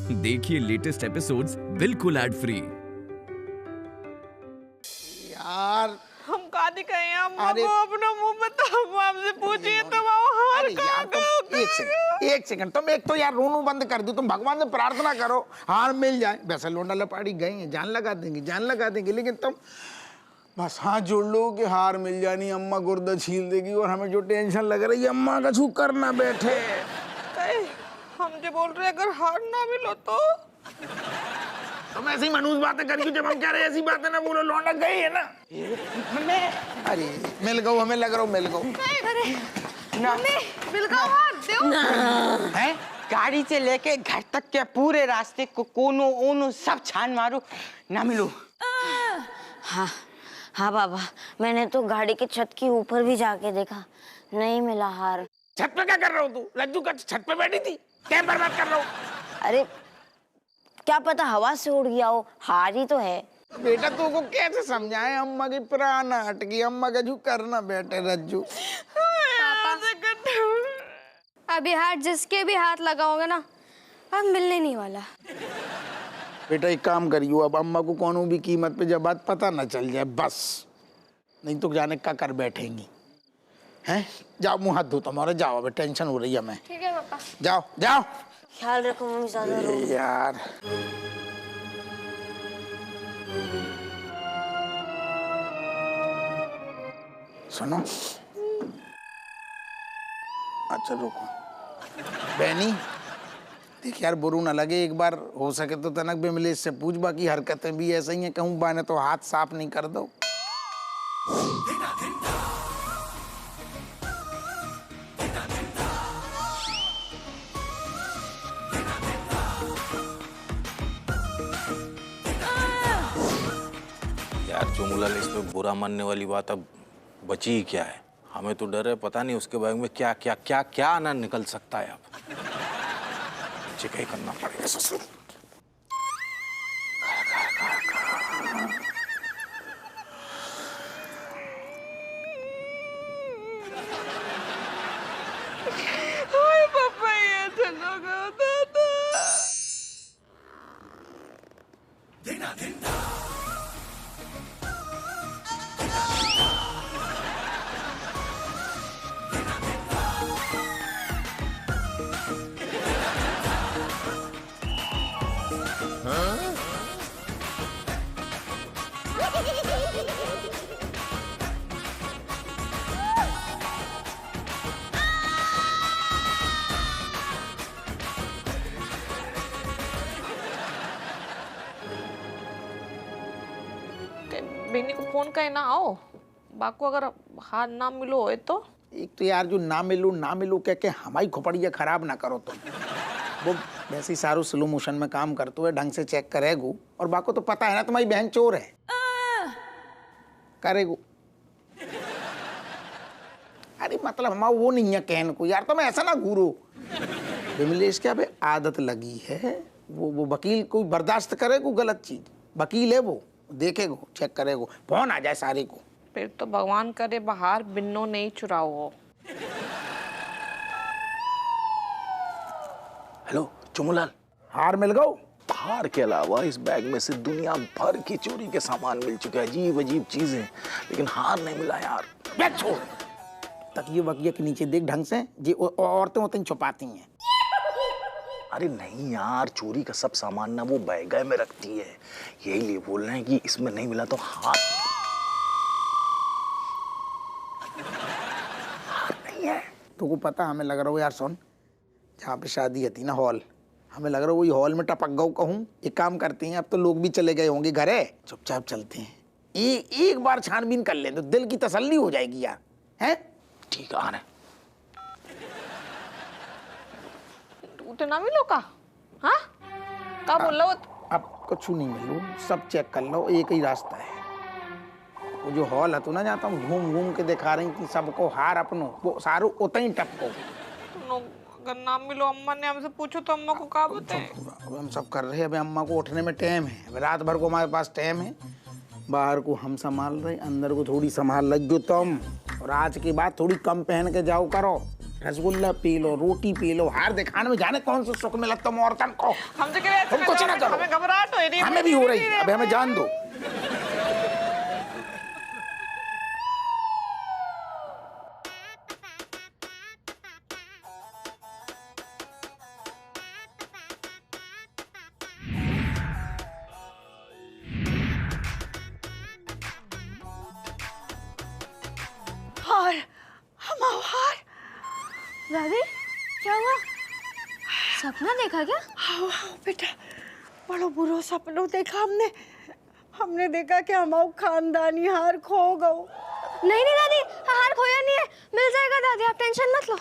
देखिए latest episodes बिल्कुल ad free. यार हम कहा दिखाए अम्मा अरे- को अपना मुंह बताओ, आपसे पूछिए तो वो हार यार तुम एक सेकंड तुम एक तो यार रोनू बंद कर दो। तुम भगवान से प्रार्थना करो हार मिल जाए। वैसे लोंडा लपाड़ी गई है, जान लगा देंगे, लेकिन तुम बस हाथ जोड़ लो कि हार मिल जानी, अम्मा गुर्दा छील देगी और हमें जो टेंशन लग रही है अम्मा का छू करना बैठे। हम जो बोल रहे अगर हार ना मिलो तो तुम ऐसी मनूस बातें करी जब हम कह रहे ऐसी बातें ना बोलो। लौंडा गई है ना। अरे मिल गो, हमें लग रहा हूँ मिल गो। हैं? गाड़ी से लेके घर तक के पूरे रास्ते को कोनों ओनों सब छान मारो, ना मिलो। हाँ बाबा, मैंने तो गाड़ी के छत के ऊपर भी जाके देखा, नहीं मिला हार। छत पे क्या कर रहा हूँ तू? लज्जू का छत पे बैठी थी, क्या बर्बाद कर रहा हूँ? अरे क्या पता हवा से उड़ गया हो, हार ही तो है। बेटा तू को कैसे समझाए, अम्मा की प्राण हट गई, अम्मा का झू करना बैठे रज्जू। अभी हाथ जिसके भी हाथ लगाओगे ना, अब मिलने नहीं वाला। बेटा एक काम करियो, अब अम्मा को कौनों भी कीमत पे जब बात पता न चल जाए बस, नहीं तो जाने क्या कर बैठेंगी। हैं? जाओ मुँह हाथ धो तुम्हारे, जाओ अबे टेंशन हो रही है हमें। ठीक है पापा। जाओ जाओ। ख्याल रखो मम्मी, ज्यादा रो। यार सुनो, अच्छा रुको बहनी, देख यार बुरू ना लगे, एक बार हो सके तो तनक भी मिले इससे पूछ, बाकी हरकतें भी ऐसे ही हैं, कहूँ बाने तो हाथ साफ नहीं कर दो। यार चुमुलाल, इसमें बुरा मानने वाली बात अब बची ही क्या है? हमें तो डर है, पता नहीं उसके बारे में क्या क्या क्या क्या ना निकल सकता है। अब मुझे क्या करना पड़ेगा ससुर। पापा ये चलो दादा। बेनी को फोन करे ना आओ, बाको अगर हार ना मिलो हो तो। एक तो यार जो ना मिलू कह के हमारी खोपड़िया खराब ना करो तुम। वो वैसे ही सारू स्लो मोशन में काम करते हुए ढंग से चेक करेगू, और बाको तो पता है ना तुम्हारी बहन चोर है, करेगू। अरे मतलब हमारा वो नहीं है कहने को यार, तुम ऐसा ना घूरो। विमलेश क्या भाई आदत लगी है, वो वकील कोई बर्दाश्त करेगू गलत चीज, वकील है वो, देखेगो चेक करेगो, फोन आ जाए सारे को। फिर तो भगवान करे बाहर बिन्नो नहीं चुराओ हो। हेलो चुमुलाल, हार मिल गो? हार के अलावा इस बैग में से दुनिया भर की चोरी के सामान मिल चुके हैं, अजीब अजीब चीजें, लेकिन हार नहीं मिला यार। बैग छोड़, तकिए वकिए के नीचे देख ढंग से, जी औरतें होती छुपाती हैं। अरे नहीं यार, चोरी का सब सामान ना वो बैग में रखती है, यही लिए बोल रहे हैं कि इसमें नहीं मिला तो हार नहीं है। तो को पता हमें लग रहा हो यार, सुन जहाँ पे शादी थी ना हॉल, हमें लग रहा है वही हॉल में टपक गऊ कहूँ। एक काम करते हैं, अब तो लोग भी चले गए होंगे घरे, चुपचाप चलते हैं, एक बार छानबीन कर लें तो दिल की तसल्ली हो जाएगी यार। हैं? ठीक है, आ रहे। उठे ना मिलो का? हाँ का बोल रहा हो? अब कुछ नहीं मिलो, सब चेक कर लो, एक ही रास्ता है। वो जो हॉल है तो ना जाता हूँ घूम घूम के दिखा रही कि सबको हार अपनो, वो सारू उतना ही टपको। अगर ना मिलो, अम्मा ने हमसे पूछो तो अम्मा को क्या बताएं? अब हम सब कर रहे हैं, अभी अम्मा को उठने में टाइम है, अभी रात भर को हमारे पास टाइम है। बाहर को हम संभाल रहे, अंदर को थोड़ी संभाल लग जो तुम, और आज के बाद थोड़ी कम पहन के जाओ करो, रसगुल्ला पी लो, रोटी पी लो, हार दिखाने में जाने कौन सा सुख मिला तुम औरतन को। हम तो कह रहे तुम कुछ ना करो, हमें घबराहट हो रही है। हमें भी हो रही है, अबे हमें जान दो। हार, हमारा हार। दादी क्या हुआ? सपना देखा क्या? आओ आओ बेटा, बड़ो बुरो सपनों देखा हमने। हमने देखा कि हमारा खानदानी हार खो गओ। नहीं नहीं दादी, हार खोया नहीं है, मिल जाएगा दादी, आप टेंशन मत लो।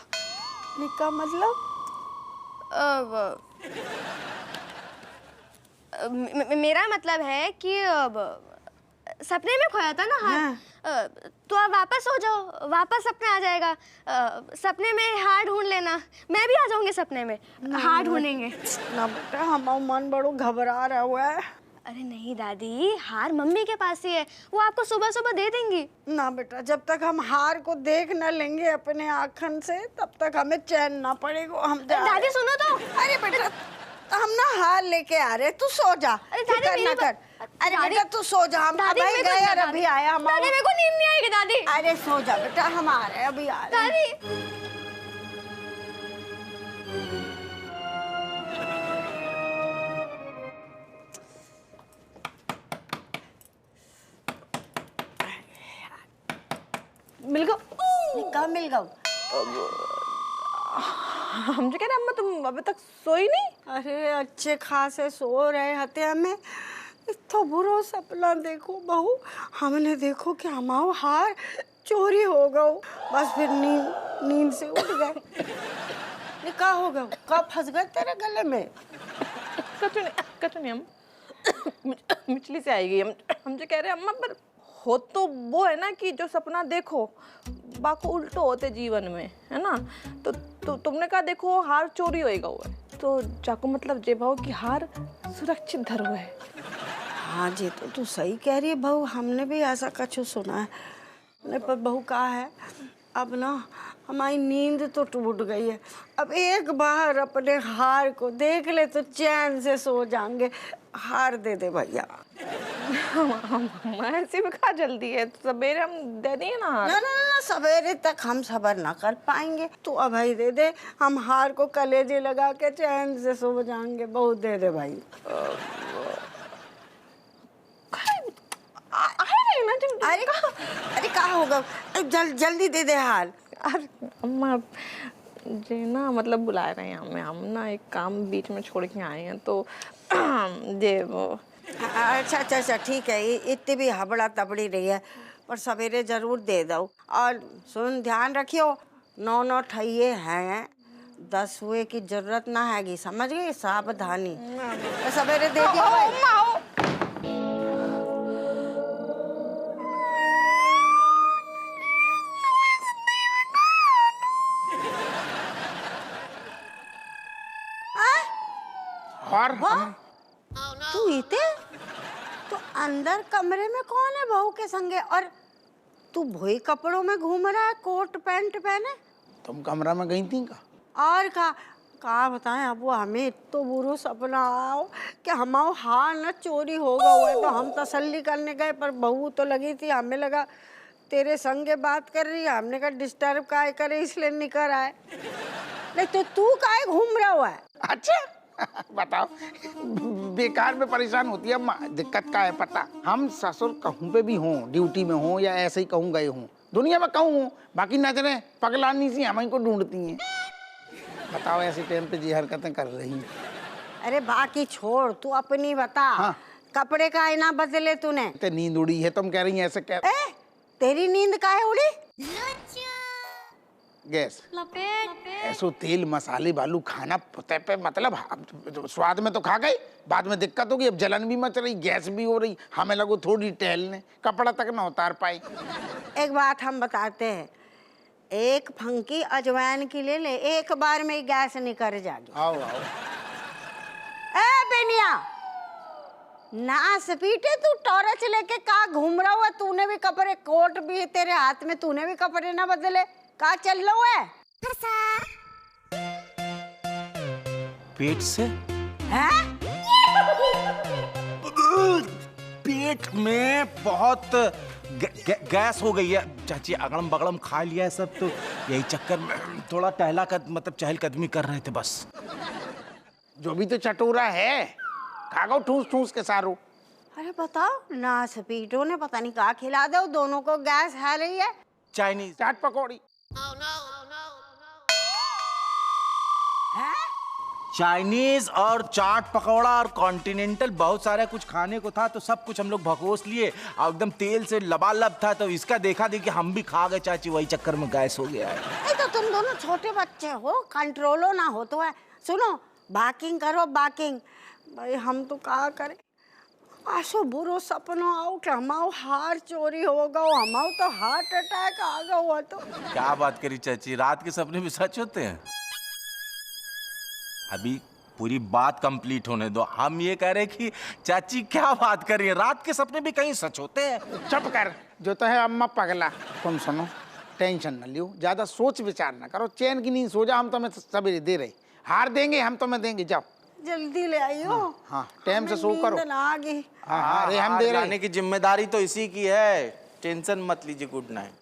निका मतलब? मेरा मतलब है कि सपने में खोया था ना हार। तो आप वापस हो जाओ, वापस सपने आ जाएगा। सपने में हार ढूंढ लेना, मैं भी आ जाऊंगी सपने में, हार ढूंढेंगे। ना बेटा, हमारा मन बड़ो घबरा रहा हुआ है। अरे नहीं दादी, हार मम्मी के पास ही है, वो आपको सुबह सुबह दे देंगी। ना बेटा, जब तक हम हार को देख न लेंगे अपने आँखन से, तब तक हमें चैन ना पड़ेगा। हम दादी सुनो तो। अरे बेटा, हम ना हार लेके आ रहे, तू सो जा। अरे दादी, फिक्र ना कर। अरे बेटा तू सो जा, हम दादी, अभी गए और अभी आया हम। दादी मेरे को नींद नहीं आएगी दादी। अरे सो जा बेटा, हम आ रहे हैं, अभी आ रहे हैं। दादी मिल गो। निकाह मिल गओ। हम जो कह रहे अम्मा तुम अभी तक सोई नहीं? अरे अच्छे खासे सो रहे हते हमें। इतना बुरा सपना देखो बहू, हमने देखो कि हमारा हार चोरी हो गओ। बस फिर नींद से उठ गए। निकाह हो गया, कब फंस गए तेरे गले में? कचू नहीं हम मिचली से आएगी। हम जो कह रहे अम्मा, पर हो तो वो है ना कि जो सपना देखो बाको उल्टो होते जीवन में, है ना। तो तुमने कहा देखो हार चोरी होएगा हुआ है, तो जाको मतलब जे भाव की हार सुरक्षित धर हुआ है। हाँ जी, तो तू सही कह रही है बहू, हमने भी ऐसा कुछ सुना है। नहीं पर बहू कहा है, अब ना हमारी नींद तो टूट गई है। अब एक बार अपने हार को देख ले तो चैन से सो जाएंगे। हार दे दे भैया। ऐसी भी कहा जल्दी है, सवेरे हम दे दिए ना हार। ना ना ना, सवेरे तक हम सबर ना कर पाएंगे। तू अभी दे दे, हम हार को कलेजे लगा के चैन से सो जाएंगे। बहुत दे दे भाई। अरे कहाँ होगा, जल्दी दे दे हार। अरे अम्मा जी ना मतलब बुला रहे हैं हमें, हम ना एक काम बीच में छोड़ के आए हैं, तो ये वो। अच्छा ठीक है, इतनी भी हबड़ा तबड़ी रही है, पर सवेरे जरूर दे दो। और सुन, ध्यान रखियो, 9 ठइये हैं, 10 हुए की जरूरत ना हैगी, समझ गई? सावधानी। तो सवेरे दे दियो भाई। और तू इते तो अंदर कमरे में कौन है बहू के संगे? और तू भोई कपड़ों में घूम रहा है, कोट पैंट पहने? तुम कमरा में गई थी का? और का बताएं अब, वो हमें तो बुरो सपना आओ कि हमारा हार न चोरी हो गया हुआ है। तो हम तसल्ली करने गए, पर बहू तो लगी थी, हमें लगा तेरे संगे बात कर रही है। हमने कहा डिस्टर्ब काहे करे, इसलिए निकल आए। नहीं तो तू काहे घूम रहा हुआ है? अच्छा बताओ, बेकार में परेशान होती है अम्मा। दिक्कत का है पता? हम ससुर कहूँ पे भी हों, ड्यूटी में हों या ऐसे ही कहूँ गए हों, दुनिया में कहूँ हों, बाकी नजरें पगलानी सी हमें को ढूंढती हैं। बताओ ऐसे टाइम पे जी हरकतें कर रही हैं। अरे बाकी छोड़, तू अपनी बता। हाँ। कपड़े का आईना बदले तूने? तो नींद उड़ी है, तुम कह रही हैं ऐसे क्या? तेरी नींद काहे उड़ी? गैस ऐसो तेल मसाले वालू खाना पुते पे, मतलब स्वाद में तो खा गई, बाद में दिक्कत होगी। अब जलन भी मच रही, गैस भी हो रही, हमें लगो थोड़ी टहलने, कपड़ा तक ना उतार पाई। एक बात हम बताते हैं, एक फंकी अजवाइन की ले ले, एक बार में ही गैस निकल जाएगी। आओ ए बेनिया, नास पीटे, तू टॉर्च लेके कहाँ घूम रहा हुआ? तूने भी कपड़े, कोट भी तेरे हाथ में, तूने भी कपड़े ना बदले, कहाँ चल रहा है? पेट से? हैं? पेट में बहुत गैस हो गई है चाची, अगड़म बगड़म खा लिया है सब, तो यही चक्कर में थोड़ा मतलब चहलकदमी कर रहे थे बस। जो भी तो चटोरा है खा गो ठूस ठूस के सारू। अरे बताओ ना, सपीटो ने पता नहीं कहा खिला दो, दोनों को गैस है रही है। चाइनीज चाट पकौड़ी। चाइनीज और चाट पकौड़ा और कॉन्टिनेंटल बहुत सारा कुछ खाने को था, तो सब कुछ हम लोग भगोस लिए और एकदम तेल से लबालब था, तो इसका देखा देखी हम भी खा गए चाची, वही चक्कर में गैस हो गया है। तो तुम दोनों छोटे बच्चे हो, कंट्रोलो ना हो तो है। सुनो, बाकिंग करो बाकिंग। भाई हम तो क्या करें, आसो बुरो सपनो आओ कि हमाओ हार चोरी हो गो, हमाओ तो हार्ट अटैक आ गया हुआ। तो क्या बात करी चाची, रात के सपने भी सच होते हैं? अभी पूरी बात कंप्लीट होने दो। हम ये कह रहे कि चाची क्या बात कर रही है, रात के सपने भी कहीं सच होते हैं? चुप कर, जो तो है अम्मा पगला। तुम सुनो, टेंशन न लियो, ज्यादा सोच विचार न करो, चैन की नींद सो जा। हम तुम्हें सवेरे दे रहे, हार देंगे हम तुम्हें देंगे, जाओ जल्दी ले आइयो। हाँ टाइम से सो करो। आ गई। हाँ अरे हम दे रहे। लाने की जिम्मेदारी तो इसी की है, टेंशन मत लीजिए। Good night.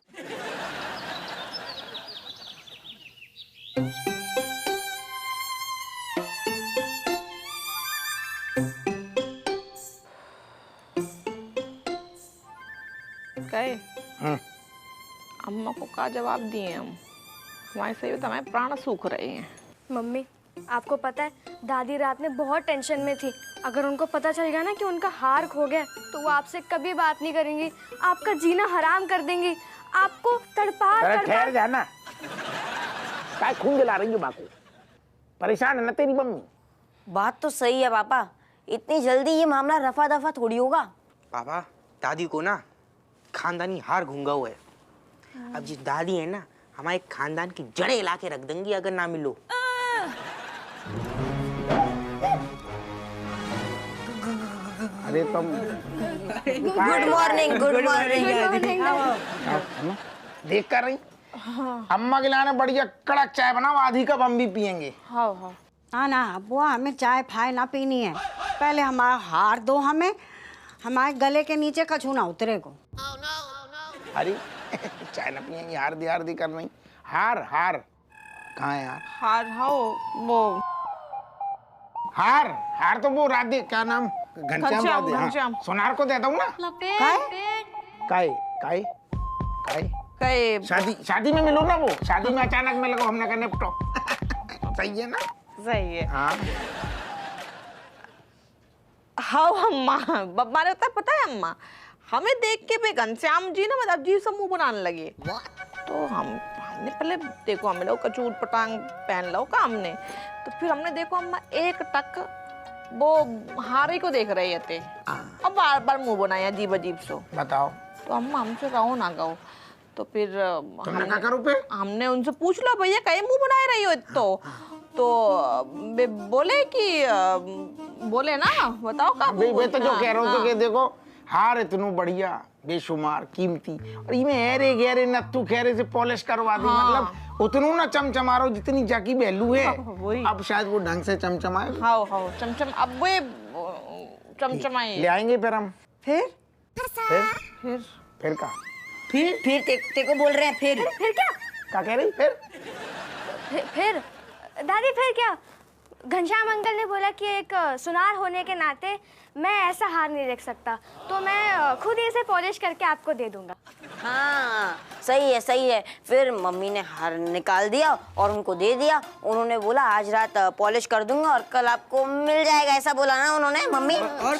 कहे अम्मा को क्या जवाब दिए हम? हमारे सही तो हमारे प्राण सूख रहे हैं। मम्मी, आपको पता है दादी रात में बहुत टेंशन में थी। अगर उनको पता चल गया ना कि उनका हार खो गया, तो वो आपसे कभी बात नहीं करेंगी, आपका जीना हराम कर देंगी, आपको तड़पा ठहर जाना। काय खून जला रही हो बापू, परेशान है ना तेरी मम्मी। बात तो सही है पापा, इतनी जल्दी ये मामला रफा दफा थोड़ी होगा। पापा, दादी को ना खानदानी हार घूंगा हुआ है। अब जिस दादी है ना, हमारे खानदान की जड़ें हिला के रख देंगी अगर ना मिलो। अरे तुम गुड मॉर्निंग, गुड मॉर्निंग। देख कर रही अम्मा के लाने बढ़िया कड़क चाय बनाओ, आधी कप हम भी पियेंगे। हाँ हाँ हाँ ना बुआ, हमें चाय फाय ना पीनी है, पहले हमारा हार दो, हमें हमारे गले के नीचे कछू ना उतरे को। अरे चाय ना पियेंगे, हार दी कर रही। हार हार कहाँ है यार? हार हाओ वो हार हार तो वो राधे, क्या नाम, घनश्याम राधे। घनश्याम। हाँ, सोनार को देता हूँ ना। काय काय काय कहे शादी में मिलो ना, वो शादी में अचानक में लगो, हमने कहा निपटो। सही है ना? सही है। हाँ हाँ अम्मा, मारे होता है पता है अम्मा, हमें देख के भी घनश्याम जी ना मतलब अजीब सा मुंह बनाने लगे। तो हमने पहले देखो, हमें लोग कचूर पटांग पहन लो का हमने, तो फिर हमने देखो अम्मा एक टक वो हारे को देख रहे थे और बार बार मुंह बनाया अजीब अजीब सो। बताओ। तो अम्मा हमसे रहो ना गो, तो फिर हमने उनसे पूछ लो भैया कहीं मुंह बनाए रही हो, तो बोले कि बोले ना बताओ का मैं तो जो कह रहा हूँ, तो कि देखो हार इतनो बढ़िया बेशुमार कीमती, और इमे हेरे गहरे नत्थु खेरे से पॉलिश करवा दी। मतलब उतनो ना चमचमारो जितनी जाकी वैल्यू है, अब शायद वो ढंग से चमचमाए। हाँ हाँ चमचम, अब वो चमचमाए ले आएंगे फिर हम। फिर का फिर ते को बोल रहे हैं फिर क्या कह रही? फिर दादी फिर क्या? घनश्याम अंकल ने बोला कि एक सुनार होने के नाते मैं ऐसा हार नहीं देख सकता, तो मैं खुद ही इसे पॉलिश करके आपको दे दूंगा। हाँ सही है। फिर मम्मी ने हार निकाल दिया और उनको दे दिया। उन्होंने बोला आज रात पॉलिश कर दूंगा और कल आपको मिल जाएगा, ऐसा बोला ना उन्होंने मम्मी। और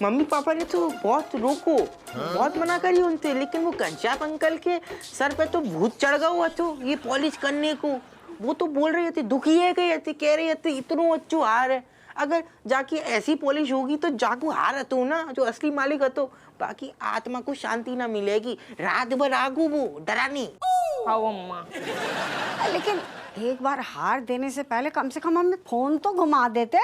मम्मी पापा ने तो बहुत रोको, बहुत मना करी उनसे, लेकिन वो घनश्याम अंकल के सर पे तो भूत चढ़ गया हुआ तो ये पॉलिश करने को। वो तो बोल रही थी, दुखी है गई, कह रही थी इतनो अच्छो हार है, अगर जाके ऐसी पॉलिश होगी तो जाकू हार हतो ना जो असली मालिक हतो, बाकी आत्मा को शांति ना मिलेगी, रात भर आगू वो डरानी। हाँ अम्मा, लेकिन एक बार हार देने से पहले कम से कम हमें फोन तो घुमा देते।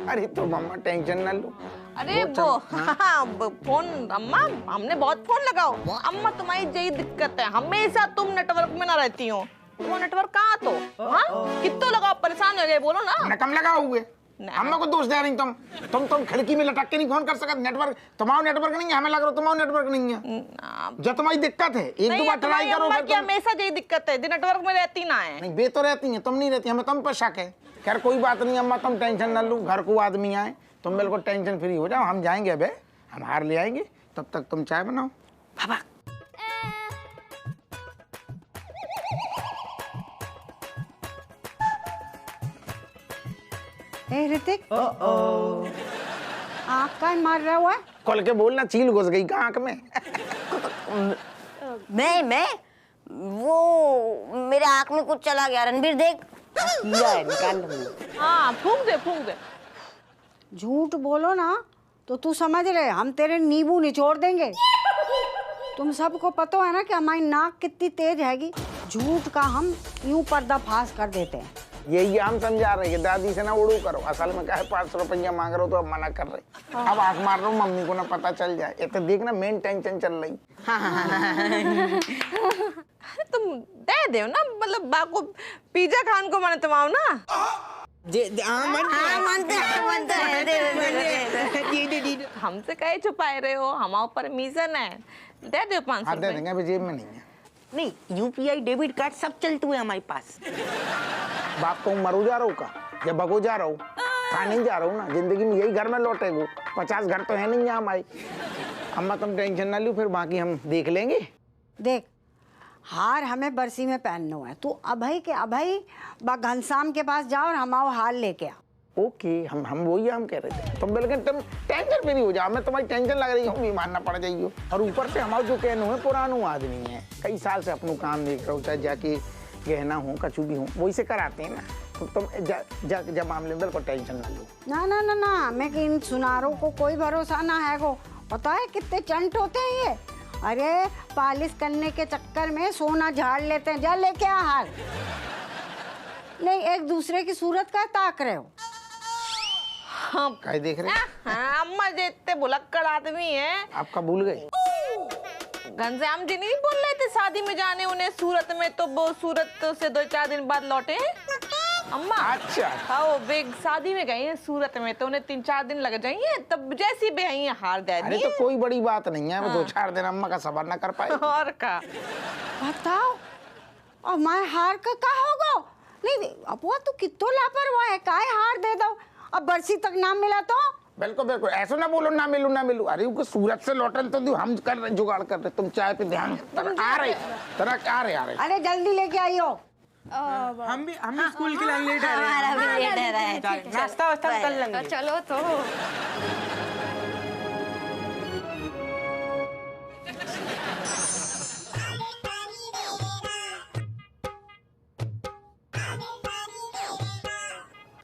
अरे तो मम्मा टेंशन ना लो। अरे वो हाँ फोन अम्मा, हमने बहुत फोन लगाओ अम्मा, तुम्हारी यही दिक्कत है, हमेशा तुम नेटवर्क में ना रहती हो। तुम्हारा नेटवर्क कहाँ तो? हाँ कितो लगाओ, परेशान हो गए, बोलो ना। हमने कम लगाओ हुए, हम लोग को दोष दे रही तुम खिड़की में लटक के नहीं फोन कर सकते। नेटवर्क तुम्हारा नेटवर्क नहीं है, हमें लग रहा तुम्हारा नेटवर्क नहीं है। जो तुम्हारी दिक्कत है एक दो बार ट्राई करो। हमेशा यही दिक्कत है, नेटवर्क में रहती ना है। नहीं बे तो रहती है, तुम नहीं रहती, हमें तुम पर शक है। खैर कोई बात नहीं अम्मा, तुम टेंशन न लो, घर को आदमी आए, तुम बिल्कुल टेंशन फ्री हो जाओ। हम जाएंगे अबे, हम हार ले आएंगे, तब तक तुम चाय बनाओ। बाबा ए ऋतिक, आँख का मार रहा हुआ है? खोल के बोलना, चील घुस गई का आंख में। मैं वो मेरे आँख में कुछ चला गया। रणबीर देख, कीड़ा है, निकाल लो। हाँ फूंक दे। झूठ बोलो ना तो तू समझ रहे हम तेरे नींबू निचोड़ देंगे। तुम सबको पता है ना कि हमारी नाक कितनी तेज हैगी। झूठ का हम यूं पर्दाफाश कर देते हैं। यही हम समझा रहे हैं, दादी से ना उड़ू करो। असल में क्या है, 500 रुपया मांग रहे हो तो अब मना कर रहे। अब आंख मार रहा हूँ, मम्मी को ना पता चल जाए। ये तो देखना मेन टेंशन चल रही। तुम दे दो ना, मतलब बाको पिज्जा खान को माने तुम आओ ना। हमसे कहे छुपाए रहे हो, हमारा परमिशन है, दे दो 500 दे देंगे, अभी जेब में नहीं है। नहीं, यूपीआई डेबिट कार्ड सब चलते हुए हमारे पास। बाप को मरू जा रहा हूँ का या भगो जा रहा हूँ? खा नहीं जा रहा हूँ ना, जिंदगी में यही घर में लौटेगो। 50 घर तो है नहीं यहाँ हमारी। अम्मा तुम टेंशन ना लो, फिर बाकी हम देख लेंगे। देख, हार हमें बरसी में पहनना है। तू अभय के अभय घनश्याम के पास जाओ और हमारा हार लेके आ। ओके, हम वही हम कह रहे थे। तुम बिल्कुल तुम टेंशन फ्री हो जाओ, मैं तुम्हारी टेंशन लग रही हूँ, बीमार ना पड़ जाइयो। और ऊपर से हमारा जो कहना है पुराना आदमी है, कई साल से अपनों काम देख रहा हो, चाहे जाके गहना हो कछु भी हो, वही से कराते हैं ना। तो तुम जब मामले में बिल्कुल टेंशन ना लो। ना ना ना ना, मैं कि इन सुनारों को कोई भरोसा ना है को। पता है कितने चंट होते हैं ये। अरे पालिश करने के चक्कर में सोना झाड़ लेते हैं। जा लेके आ हार। नहीं, एक दूसरे की सूरत का ताक रहे हो। हाँ क्या देख रहे? हाँ, अम्मा जितने भुलक्कड़ आदमी है। आपका भूल गए? घनश्याम जी नहीं बोल रहे थे शादी में जाने उन्हें सूरत में, तो वो सूरत से 2-4 दिन बाद लौटे अम्मा। अच्छा हाँ, वे शादी में गई हैं सूरत में, तो उन्हें 3-4 दिन लग जाएंगे, तब जैसी भी आई हार दे दी। अरे तो कोई बड़ी बात नहीं है, 2-4 दिन अम्मा का सबर ना कर पाए। और का बताओ, और मैं हार का होगा? नहीं अब वो तू कितो लापरवाह है, काहे हार दे दो। अब बरसी तक ना मिला तो? बिल्कुल बिल्कुल, ऐसा ना बोलो ना मिलू। अरे वो सूरत से लौटन तो हम कर रहे, जुगाड़ कर रहे। तुम चाय पे ध्यान आ रहे। अरे जल्दी लेके आइयो। हम भी स्कूल के लिए लेट है। नाश्ता वास्ता कर लेंगे। चलो तो।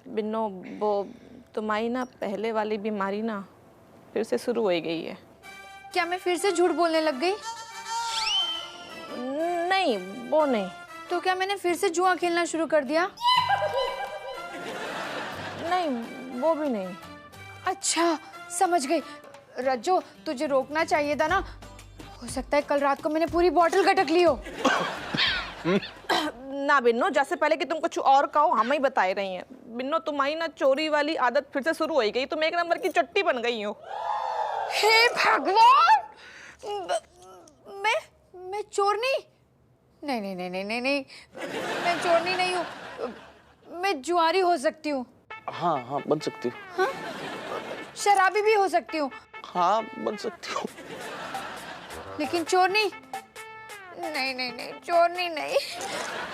बिन्नो, वो तुम्हारी ना पहले वाली बीमारी ना फिर से शुरू हो गई है। क्या मैं फिर से झूठ बोलने लग गई? नहीं, वो नहीं। तो क्या मैंने फिर से जुआ खेलना शुरू कर दिया? नहीं, वो भी नहीं। अच्छा, समझ गई। रज्जो, तुझे रोकना चाहिए था ना। हो सकता है कल रात को मैंने पूरी बोतल गटक ली हो। ना बिन्नो, जैसे पहले कि तुम कुछ और कहो, हम ही बता रही हैं। बिन्नो, तुम्हारी ना चोरी वाली आदत फिर से शुरू हो गई। तुम 1 नंबर की चट्टी बन गई हो। हे भगवान! मैं चोरनी? नहीं, मैं चोरनी नहीं हूँ। मैं जुआरी हो सकती हूँ। हाँ बन सकती हूँ। हाँ? शराबी भी हो सकती हूँ। हाँ बन सकती हूँ। लेकिन चोरनी नहीं, चोरनी नहीं।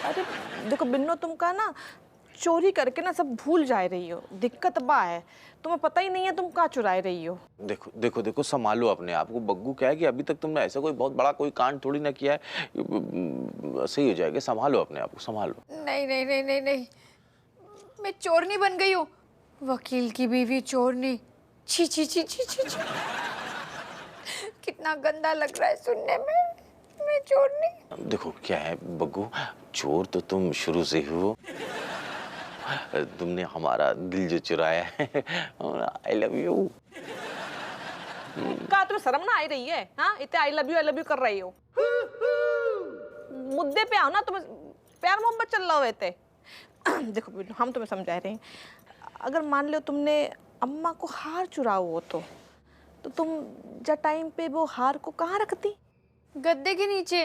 अरे देखो बिन्नो, तुम का ना चोरी करके ना सब भूल जा रही हो। दिक्कत बा है, तुम्हें पता ही नहीं है तुम कहाँ चुराए रही हो। देखो संभालो अपने आप को। बग्गू क्या है कि अभी तक तुमने ऐसा कोई बहुत बड़ा कोई कांड थोड़ी ना किया है, सही हो जाएगा। संभालो अपने आप को, संभालो। नहीं, मैं चोरनी बन गई हूँ। वकील की बीवी चोरनी। छी। कितना गंदा लग रहा है सुनने में। मैं चोरनी। देखो क्या है बग्गू, चोर तो तुम शुरू से ही हो। तुमने हमारा दिल जो चुराया है, आई लव यू। का तुम्हें शर्म ना आ रही है? हाँ, इतने आई लव यू कर रही हो। मुद्दे पे आओ ना। तुम्हें प्यार मोहब्बत चल रहा हुए थे। देखो बिल्लू, हम तुम्हें समझा रहे हैं, अगर मान लो तुमने अम्मा को हार चुराओ हो तो तुम जा टाइम पे वो हार को कहाँ रखती? गद्दे के नीचे।